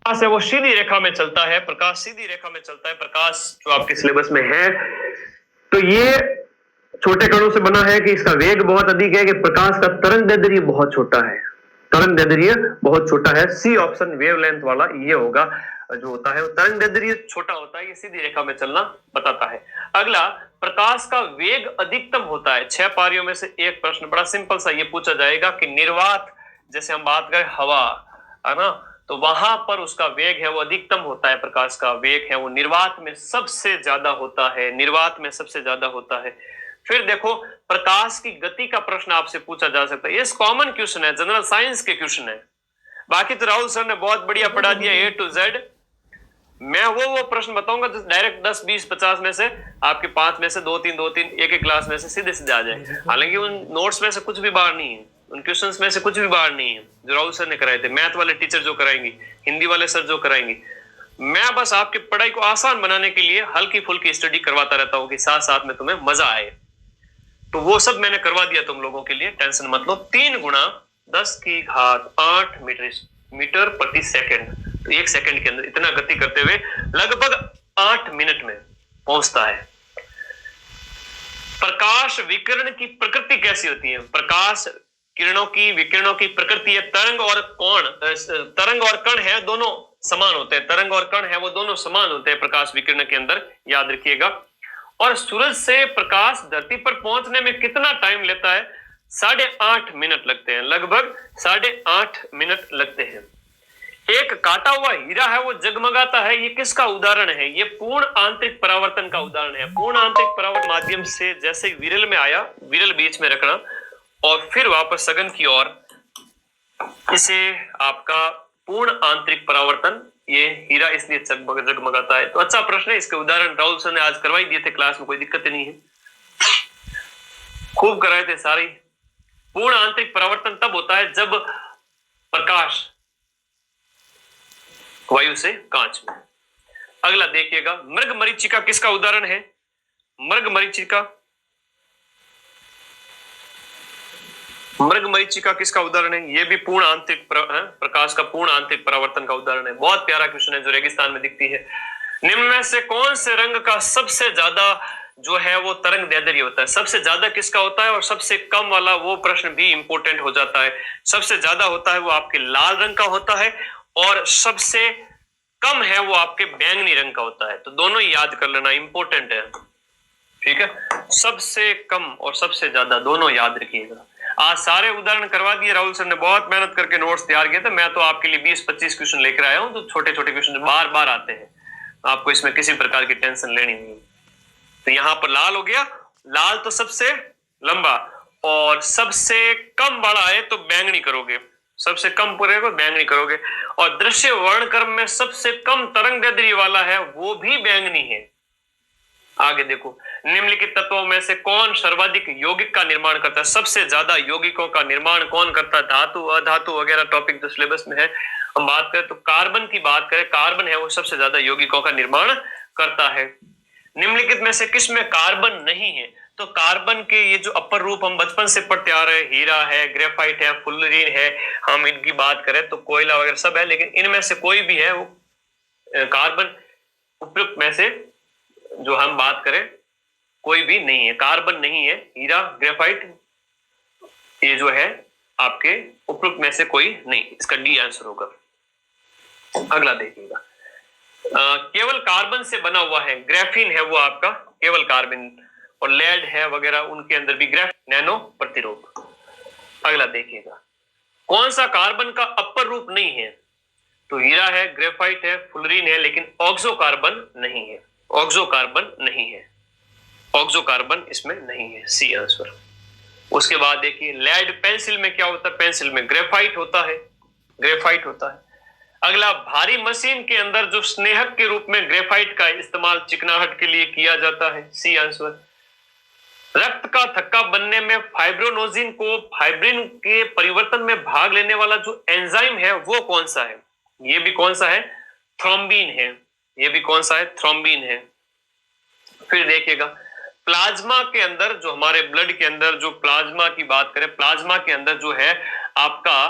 प्रकाश है वो सीधी रेखा में चलता है, प्रकाश सीधी रेखा में चलता है, प्रकाश जो आपके सिलेबस में है। तो ये छोटे कणों से बना है कि इसका वेग बहुत अधिक है, कि प्रकाश का तरंग दैर्ध्य बहुत छोटा है, तरंग दैर्ध्य बहुत छोटा है। सी ऑप्शन वेवलेंथ वाला ये होगा, जो होता है वो तरंग दैर्ध्य छोटा होता है, ये सीधी रेखा में चलना बताता है। अगला, प्रकाश का वेग अधिकतम होता है। 6 पारियों में से एक प्रश्न बड़ा सिंपल सा ये पूछा जाएगा कि निर्वात, जैसे हम बात करें हवा, है ना, तो वहां पर उसका वेग है वो अधिकतम होता है, प्रकाश का वेग है वो निर्वात में सबसे ज्यादा होता है, निर्वात में सबसे ज्यादा होता है। फिर देखो, प्रकाश की गति का प्रश्न आपसे पूछा जा सकता है, ये कॉमन क्वेश्चन है, जनरल साइंस के क्वेश्चन है। बाकी तो राहुल सर ने बहुत बढ़िया पढ़ा दिया ए टू जेड। मैं वो प्रश्न बताऊंगा जो डायरेक्ट 10 20 50 में से आपके 5 में से 2 3 एक एक क्लास में से सीधे सीधे आ जाए। हालांकि उन नोट्स में से कुछ भी बाहर नहीं है, उन क्वेश्चंस में से कुछ भी बाहर नहीं है जो राहुल सर ने कराए थे। मैथ वाले टीचर जो कराएंगे, हिंदी वाले सर जो कराएंगे, मैं बस आपकी पढ़ाई को आसान बनाने के लिए हल्की फुल्की स्टडी करवाता रहता हूँ कि साथ साथ में तुम्हें मजा आए। तो वो सब मैंने करवा दिया तुम लोगों के लिए, टेंशन मत लो। 3 गुणा 10 की घात 8 मीटर प्रति सेकंड, तो 1 सेकंड के अंदर इतना गति करते हुए लगभग 8 मिनट में पहुंचता है। प्रकाश विकिरण की प्रकृति कैसी होती है? प्रकाश किरणों की, विकिरणों की प्रकृति है, तरंग और कण है दोनों समान होते हैं, तरंग और कण है वो दोनों समान होते हैं प्रकाश विकिरण के अंदर, याद रखिएगा। और सूरज से प्रकाश धरती पर पहुंचने में कितना टाइम लेता है? 8.5 मिनट लगते हैं, लगभग 8.5 मिनट लगते हैं। एक काटा हुआ हीरा है वो जगमगाता है, ये किसका उदाहरण है? ये पूर्ण आंतरिक परावर्तन का उदाहरण है। पूर्ण आंतरिक परावर्तन माध्यम से जैसे विरल में आया, विरल बीच में रखना और फिर वापस सघन की ओर, इसे आपका पूर्ण आंतरिक परावर्तन, ये हीरा इसलिए जगमगाता है। तो अच्छा प्रश्न है, इसके उदाहरण राहुल सर ने आज करवाई दिए थे क्लास में, कोई दिक्कत नहीं है, खूब कराए थे सारी। पूर्ण आंतरिक परावर्तन तब होता है जब प्रकाश वायु से कांच में। अगला देखिएगा, मृग मरीचिका किसका उदाहरण है? मृग मरीचिका किसका उदाहरण है? यह भी पूर्ण आंतरिक प्रकाश का पूर्ण आंतरिक परावर्तन का उदाहरण है। बहुत प्यारा क्वेश्चन है जो रेगिस्तान में दिखती है। निम्न में से कौन से रंग का सबसे ज्यादा जो है वो तरंग दैर्ध्य होता है? सबसे ज्यादा किसका होता है और सबसे कम वाला वो प्रश्न भी इंपॉर्टेंट हो जाता है। सबसे ज्यादा होता है वो आपके लाल रंग का होता है और सबसे कम है वो आपके बैंगनी रंग का होता है। तो दोनों ही याद कर लेना, इंपॉर्टेंट है, ठीक है। सबसे कम और सबसे ज्यादा दोनों याद रखिएगा। आज सारे उदाहरण करवा दिए, राहुल सर ने बहुत मेहनत करके नोट्स तैयार किए थे। मैं तो आपके लिए 20-25 क्वेश्चन लेकर आया हूं, तो छोटे छोटे क्वेश्चन बार बार आते हैं, आपको इसमें किसी प्रकार की टेंशन लेनी नहीं। तो यहां पर लाल हो गया, लाल तो सबसे लंबा, और सबसे कम वाला है तो बैंगनी करोगे, सबसे कम पूरे को बैंगनी करोगे। और दृश्य वर्णक्रम में सबसे कम तरंग दैर्ध्य वाला है वो भी बैंगनी है। आगे देखो, निम्नलिखित तत्वों में से कौन सर्वाधिक यौगिक का निर्माण करता है? सबसे ज्यादा यौगिकों का निर्माण कौन करता है? धातु अधातु वगैरह टॉपिक जो सिलेबस में है, हम बात करें तो कार्बन की बात करें, कार्बन है वो सबसे ज्यादा यौगिकों का निर्माण करता है। निम्नलिखित में से किसमें कार्बन नहीं है? तो कार्बन के ये जो अपर रूप हम बचपन से पढ़ते आ रहे हैं, हीरा है, ग्रेफाइट है, फुलरीन है, हम इनकी बात करें तो कोयला वगैरह सब है, लेकिन इनमें से कोई भी है वो कार्बन उपयुक्त में से जो हम बात करें कोई भी नहीं है, कार्बन नहीं है। हीरा, ग्रेफाइट, ये जो है आपके उपयुक्त में से कोई नहीं, इसका डी आंसर होगा। अगला देखिएगा, केवल कार्बन से बना हुआ है, ग्रेफीन है वो आपका केवल कार्बन, और लेड है वगैरह उनके अंदर भी नैनो प्रतिरोध। अगला देखिएगा, कौन सा कार्बन का अपर रूप नहीं है? तो हीरा है, ग्रेफाइट है, फुलरीन है, लेकिन ऑक्सो कार्बन नहीं है, ऑक्सो कार्बन नहीं है, ऑक्सो कार्बन इसमें नहीं है, सी आंसर। उसके बाद देखिए, लेड पेंसिल में क्या होता है? पेंसिल में ग्रेफाइट होता है, ग्रेफाइट होता है। अगला, भारी मशीन के अंदर जो स्नेहक के रूप में ग्रेफाइट का इस्तेमाल चिकनाहट के लिए किया जाता है, सी आंसर। रक्त का थक्का बनने में फाइब्रोनोजिन को फाइब्रिन के परिवर्तन में भाग लेने वाला जो एंजाइम है वो कौन सा है? ये भी कौन सा है? थ्रोम्बिन है, ये भी कौन सा है? थ्रोम्बिन है। फिर देखिएगा, प्लाज्मा के अंदर जो हमारे ब्लड के अंदर जो प्लाज्मा की बात करें, प्लाज्मा के अंदर जो है आपका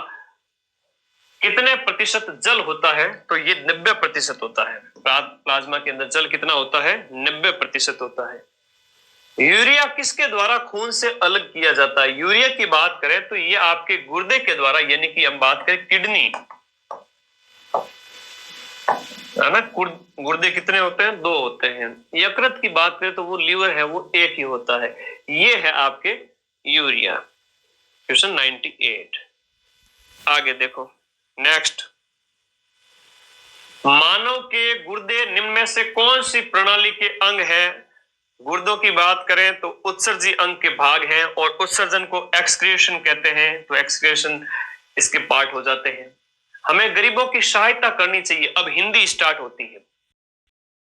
कितने प्रतिशत जल होता है? तो ये 90% होता है। प्लाज्मा के अंदर जल कितना होता है? 90% होता है। यूरिया किसके द्वारा खून से अलग किया जाता है? यूरिया की बात करें तो ये आपके गुर्दे के द्वारा, यानी कि हम बात करें किडनी, है ना। गुर्दे कितने होते हैं? 2 होते हैं। यकृत की बात करें तो वो लीवर है, वो 1 ही होता है। ये है आपके यूरिया। क्वेश्चन 98। आगे देखो नेक्स्ट, मानव के गुर्दे निम्न में से कौन सी प्रणाली के अंग है? गुर्दों की बात करें तो उत्सर्जी अंग के भाग हैं, और उत्सर्जन को एक्सक्रीशन कहते हैं, तो एक्सक्रीशन इसके पार्ट हो जाते हैं। हमें गरीबों की सहायता करनी चाहिए। अब हिंदी स्टार्ट होती है।